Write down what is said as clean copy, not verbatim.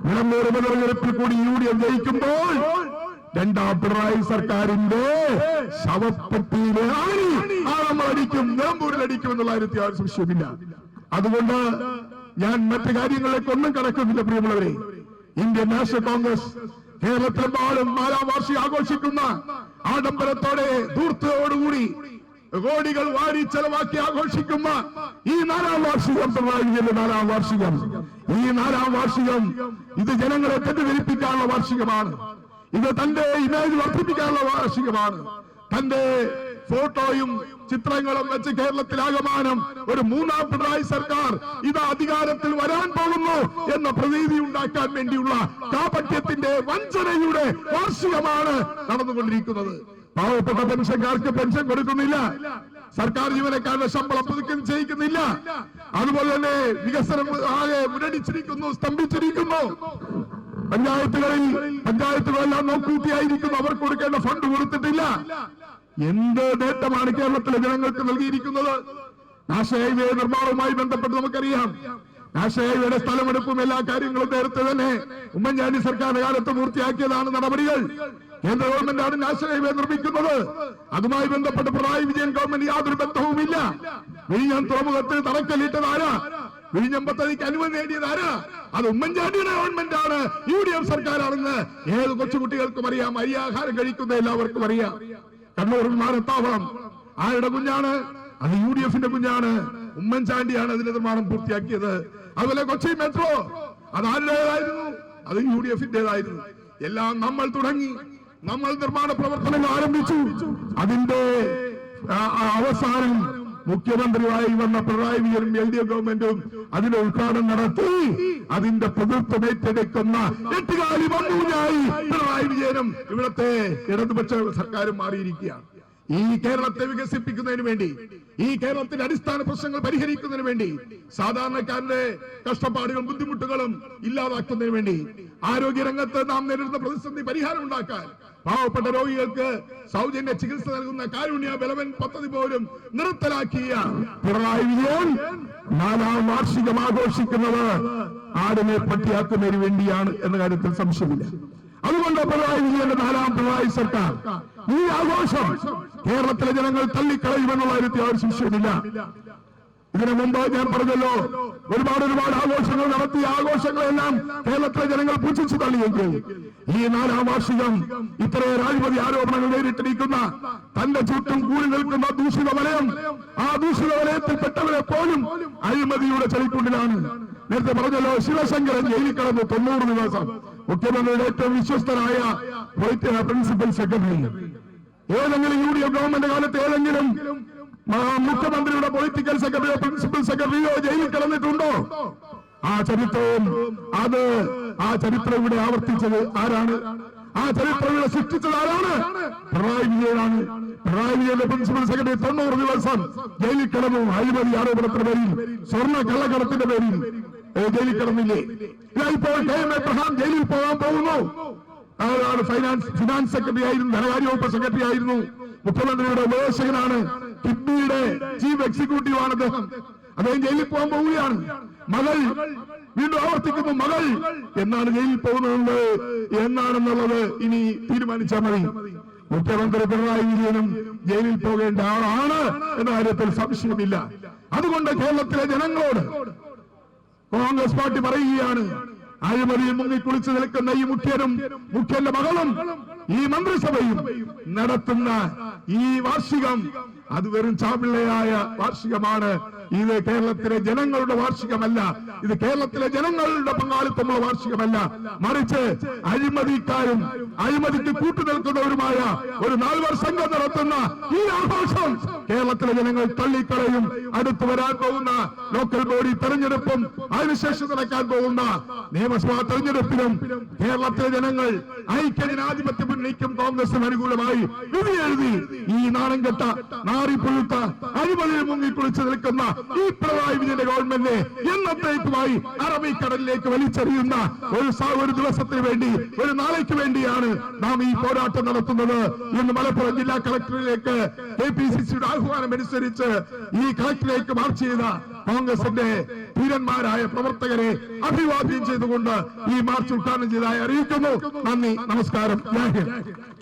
നിലമ്പൂർ ഉപതെരഞ്ഞെടുപ്പിൽ കൂടി UDF ജയിക്കുമ്പോൾ രണ്ടാം പിണറായി സർക്കാരിന്റെ ശവപ്പെട്ടിയിലെ നമ്മൾ അടിക്കും, നിലമ്പൂരിലടിക്കും എന്നുള്ള കാര്യത്തിൽ ആരും സംശയമില്ല. അതുകൊണ്ട് ഞാൻ മറ്റു കാര്യങ്ങളിലേക്ക് ഒന്നും കടക്കുന്നില്ല. പ്രിയമുള്ളവരെ, ഇന്ത്യൻ നാഷണൽ കോൺഗ്രസ് കേരളത്തിലെമ്പാടും 4ാം വാർഷികം ആഘോഷിക്കുന്ന ആഡംബരത്തോടെ ധൂർത്തയോടുകൂടി കോടികൾ വാരി ചെലവാക്കി ആഘോഷിക്കുന്ന ഈ 4ാം വാർഷികം, പിണറായി വിജയന്റെ 4ാം വാർഷികം, ഈ 4ാം വാർഷികം ഇത് ജനങ്ങളെ തെറ്റിദ്ധരിപ്പിക്കാനുള്ള വാർഷികമാണ്. ഇത് തന്റെ ഇമേജ് വർദ്ധിപ്പിക്കാനുള്ള വാർഷികമാണ്. തന്റെ ഫോട്ടോയും ചിത്രങ്ങളും വെച്ച് കേരളത്തിലാകമാനം ഒരു 3ാം പിണറായി സർക്കാർ ഇത് അധികാരത്തിൽ വരാൻ പോകുന്നു എന്ന പ്രതീതി ഉണ്ടാക്കാൻ വേണ്ടിയുള്ള കാപട്യത്തിന്റെ വഞ്ചനയുടെ വാർഷികമാണ് നടന്നുകൊണ്ടിരിക്കുന്നത്. പാവപ്പെട്ട പെൻഷൻകാർക്ക് പെൻഷൻ കൊടുക്കുന്നില്ല, സർക്കാർ ജീവനക്കാരുടെ ശമ്പളം പുതുക്കി ചെയ്യിക്കുന്നില്ല, അതുപോലെ തന്നെ വികസനം ആകെ മുരടിച്ചിരിക്കുന്നു, സ്തംഭിച്ചിരിക്കുന്നു. പഞ്ചായത്തുകളെല്ലാം നോക്കൂട്ടിയായിരിക്കുന്നു, അവർക്ക് കൊടുക്കേണ്ട ഫണ്ട് കൊടുത്തിട്ടില്ല. എന്ത് നേട്ടമാണ് കേരളത്തിലെ ജനങ്ങൾക്ക് നൽകിയിരിക്കുന്നത്? നാഷണൽ ഹൈവേ നിർമ്മാണവുമായി ബന്ധപ്പെട്ട് നമുക്കറിയാം, നാഷണൽ ഹൈവേയുടെ സ്ഥലമെടുപ്പും എല്ലാ കാര്യങ്ങളും നേരത്തെ തന്നെ ഉമ്മൻചാണ്ടി സർക്കാരിന്റെ കാലത്ത് പൂർത്തിയാക്കിയതാണ് നടപടികൾ. കേന്ദ്ര ഗവൺമെന്റാണ് നാഷണൽ ഹൈവേ നിർമ്മിക്കുന്നത്. അതുമായി ബന്ധപ്പെട്ട് പിണറായി വിജയൻ ഗവൺമെന്റ് യാതൊരു ബന്ധവുമില്ല. വിഴിഞ്ഞം തുറമുഖത്തിന് തറക്കല്ലിട്ടതാരാ? വിഴിഞ്ഞം പദ്ധതിക്ക് അനുമതി നേടിയതാരാ? അത് ഉമ്മൻചാണ്ടിയുടെ ഗവൺമെന്റാണ്, UDF സർക്കാരാണെന്ന് ഏത് കൊച്ചുകുട്ടികൾക്കും അറിയാം, അരിയാഹാരം കഴിക്കുന്ന എല്ലാവർക്കും അറിയാം. കണ്ണൂർ വിമാനത്താവളം ആരുടെ കുഞ്ഞാണ്? അത് UDFന്റെ കുഞ്ഞാണ്. ഉമ്മൻചാണ്ടിയാണ് അതിന്റെ നിർമ്മാണം പൂർത്തിയാക്കിയത്. അതുപോലെ കൊച്ചി മെട്രോ അത് ആരുടേതായിരുന്നു? അത് UDFന്റേതായിരുന്നു. എല്ലാം നമ്മൾ തുടങ്ങി, നമ്മൾ നിർമ്മാണ പ്രവർത്തനങ്ങൾ ആരംഭിച്ചു. അതിന്റെ അവസാനം മുഖ്യമന്ത്രിയായി വന്ന പിണറായി വിജയനും LDF ഗവൺമെന്റും അതിന്റെ ഉദ്ഘാടനം നടത്തി അതിന്റെ പ്രതിത്വം ഏറ്റെടുക്കുന്ന എട്ടുകാലി മമ്മൂഞ്ഞായി പിണറായി വിജയനും ഇവിടത്തെ ഇടതുപക്ഷ സർക്കാരും മാറിയിരിക്കുകയാണ്. ഈ കേരളത്തെ വികസിപ്പിക്കുന്നതിന് വേണ്ടി, ഈ കേരളത്തിന്റെ അടിസ്ഥാന പ്രശ്നങ്ങൾ പരിഹരിക്കുന്നതിന് വേണ്ടി, സാധാരണക്കാരന്റെ കഷ്ടപ്പാടുകളും ബുദ്ധിമുട്ടുകളും ഇല്ലാതാക്കുന്നതിന് വേണ്ടി, ആരോഗ്യരംഗത്ത് നാം നേരിടുന്ന പ്രതിസന്ധി പരിഹാരം ഉണ്ടാക്കാൻ, പാവപ്പെട്ട രോഗികൾക്ക് സൗജന്യ ചികിത്സ നൽകുന്ന കാരുണ്യ ബലവൻ പദ്ധതി പോലും നിർത്തലാക്കിയ പിണറായി വിജയൻ 4ാം വാർഷികം ആഘോഷിക്കുന്നത് ആടിനെ പട്ടിയാക്കുന്നതിന് വേണ്ടിയാണ് എന്ന കാര്യത്തിൽ സംശയമില്ല. അതുകൊണ്ട് പിണറായി വിജയന്റെ 4ാം പിണറായി സർക്കാർ ഈ ആഘോഷം കേരളത്തിലെ ജനങ്ങൾ തള്ളിക്കളയുമെന്നുള്ള കാര്യത്തിൽ ആരും സംശയമില്ല. ഇതിനു മുമ്പ് ഞാൻ പറഞ്ഞല്ലോ, ഒരുപാട് ആഘോഷങ്ങൾ നടത്തി. ആഘോഷങ്ങളെല്ലാം കേരളത്തിലെ ജനങ്ങൾ പുച്ഛിച്ചു തള്ളിയെങ്കിൽ ഈ 4ാം വാർഷികം ഇത്രയേറെ അഴിമതി ആരോപണങ്ങൾ നേരിട്ടിരിക്കുന്ന, തന്റെ ചുറ്റും കൂടി നിൽക്കുന്ന ദൂഷിത വലയം, ആ ദൂഷിത വലയത്തിൽപ്പെട്ടവരെ പോലും അഴിമതിയുടെ ചെളിക്കുണ്ടിലാണ്. നേരത്തെ പറഞ്ഞല്ലോ, ശിവശങ്കരൻ ജയിലിൽ കടന്നു 90 ദിവസം. മുഖ്യമന്ത്രിയുടെ ഏറ്റവും വിശ്വസ്തനായ പ്രിൻസിപ്പൽ സെക്രട്ടറി. ഏതെങ്കിലും UDF ഗവൺമെന്റ് കാലത്ത് ഏതെങ്കിലും മുഖ്യമന്ത്രിയുടെ പൊളിറ്റിക്കൽ സെക്രട്ടറിയോ പ്രിൻസിപ്പൽ സെക്രട്ടറിയോ ജയിലിൽ കിടന്നിട്ടുണ്ടോ? ആ ചരിത്രം ഇവിടെ ആവർത്തിച്ചത് ആരാണ്? ആ ചരിത്രം ഇവിടെ സൃഷ്ടിച്ചത് ആരാണ്? പിണറായി വിജയനാണ്. പിണറായി വിജയന്റെ പ്രിൻസിപ്പൽ സെക്രട്ടറി 90 ദിവസം ജയിലിൽ കിടന്നു. അഴിമതി ആരോപണത്തിന്റെ പേരിൽ, സ്വർണ്ണ കള്ളക്കടത്തിന്റെ പേരിൽ ജയിലിൽ കിടന്നില്ലേ? ഇപ്പോൾ KM എബ്രഹാം ജയിലിൽ പോകാൻ പോകുന്നു. അയാളാണ് ഫിനാൻസ് സെക്രട്ടറി ആയിരുന്നു, ധനകാര്യ വകുപ്പ് സെക്രട്ടറി ആയിരുന്നു, മുഖ്യമന്ത്രിയുടെ ഉപദേശകനാണ്, കിഡ്നിയുടെ ചീഫ് എക്സിക്യൂട്ടീവ് ആണ് അദ്ദേഹം. അദ്ദേഹം ജയിലിൽ പോകാൻ പോവുകയാണ്. മകൾ, വീണ്ടും ആവർത്തിക്കുന്നു, മകൾ എന്നാണ് ജയിലിൽ പോകുന്നത് എന്നാണെന്നുള്ളത് ഇനി തീരുമാനിച്ചാൽ മതി. മുഖ്യമന്ത്രി പിണറായി വിജയനും ജയിലിൽ പോകേണ്ട ആളാണ് എന്ന കാര്യത്തിൽ സംശയമില്ല. അതുകൊണ്ട് കേരളത്തിലെ ജനങ്ങളോട് കോൺഗ്രസ് പാർട്ടി പറയുകയാണ്, അഴിമതിയിൽ മുങ്ങിക്കുളിച്ചു നിൽക്കുന്ന ഈ മുഖ്യന്റെ മകളും ഈ മന്ത്രിസഭയും നടത്തുന്ന ഈ വാർഷികം അത് വെറും ചാപിള്ളയായ വാർഷികമാണ്. ഇത് കേരളത്തിലെ ജനങ്ങളുടെ വാർഷികമല്ല. ഇത് കേരളത്തിലെ ജനങ്ങളുടെ പങ്കാളിത്തമുള്ള വാർഷികമല്ല. മറിച്ച് അഴിമതിക്കാരും അഴിമതിക്ക് കൂട്ടുനിൽക്കുന്നവരുമായ ഒരു 4 വർഷം നടത്തുന്ന ഈ ആഘോഷം കേരളത്തിലെ ജനങ്ങൾ തള്ളിക്കളയും. അടുത്ത് വരാൻ പോകുന്ന ലോക്കൽ ബോഡി തെരഞ്ഞെടുപ്പും അതിനുശേഷം നടക്കാൻ പോകുന്ന നിയമസഭാ തെരഞ്ഞെടുപ്പിലും കേരളത്തിലെ ജനങ്ങൾ ഐക്യജനാധിപത്യ മുന്നണിക്കും കോൺഗ്രസിനും അനുകൂലമായി വിധി എഴുതി ഈ നാണംകെട്ട നാറിപ്പുഴുത്ത അഴിമതിയിൽ മുങ്ങിക്കുളിച്ചു നിൽക്കുന്ന ഈ പിണറായി വിജയന്റെ ഗവൺമെന്റ് എന്നത്തേക്കുമായി അറബിക്കടലിലേക്ക് വലിച്ചെറിയുന്ന ഒരു ദിവസത്തിന് വേണ്ടി, ഒരു നാളേക്ക് വേണ്ടിയാണ് നാം ഈ പോരാട്ടം നടത്തുന്നത്. ഇന്ന് മലപ്പുറം ജില്ലാ കളക്ടറിലേക്ക് KPCCയുടെ ആഹ്വാനം അനുസരിച്ച് ഈ കളക്ടറിലേക്ക് മാർച്ച് ചെയ്ത കോൺഗ്രസിന്റെ ധീരന്മാരായ പ്രവർത്തകരെ അഭിവാദ്യം ചെയ്തുകൊണ്ട് ഈ മാർച്ച് ഉദ്ഘാടനം ചെയ്തതായി അറിയിക്കുന്നു. നന്ദി, നമസ്കാരം, ജയ് ഹിന്ദ്.